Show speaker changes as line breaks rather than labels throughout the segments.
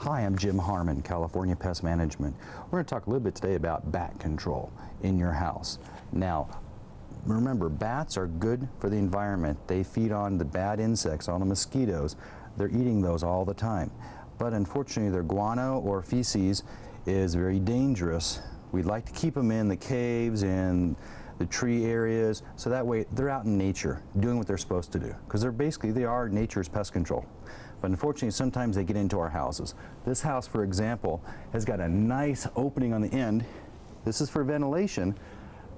Hi, I'm Jim Harmon, California Pest Management. We're going to talk a little bit today about bat control in your house. Now, remember, bats are good for the environment. They feed on the bad insects, on the mosquitoes. They're eating those all the time. But unfortunately, their guano or feces is very dangerous. We'd like to keep them in the caves and the tree areas, so that way they're out in nature doing what they're supposed to do, because they are nature's pest control. But unfortunately, sometimes they get into our houses. This house, for example, has got a nice opening on the end. This is for ventilation,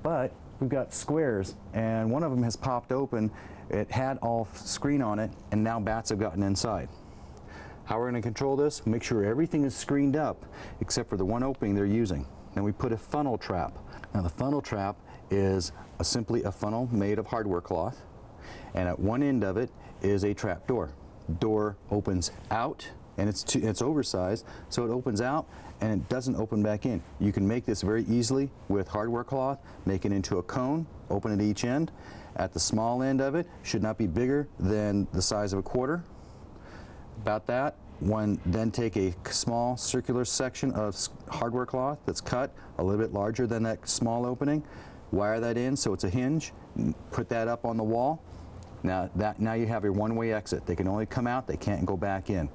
but we've got squares, and one of them has popped open. It had all screen on it, and now bats have gotten inside. How we're going to control this? Make sure everything is screened up except for the one opening they're using. Then we put a funnel trap. Now the funnel trap is simply a funnel made of hardware cloth, and at one end of it is a trap door. Door opens out, and it's oversized, so it opens out and it doesn't open back in. You can make this very easily with hardware cloth, make it into a cone, open at each end. At the small end of it, should not be bigger than the size of a quarter. About that. Then take a small circular section of hardware cloth that's cut a little bit larger than that small opening. Wire that in so it's a hinge. Put that up on the wall. Now you have your one-way exit. They can only come out, they can't go back in.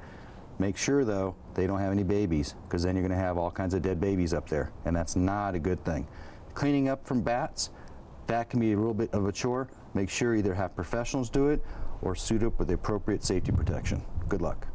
Make sure though they don't have any babies, because then you're going to have all kinds of dead babies up there, and that's not a good thing. Cleaning up from bats, that can be a little bit of a chore. Make sure you either have professionals do it or suit up with the appropriate safety protection. Good luck.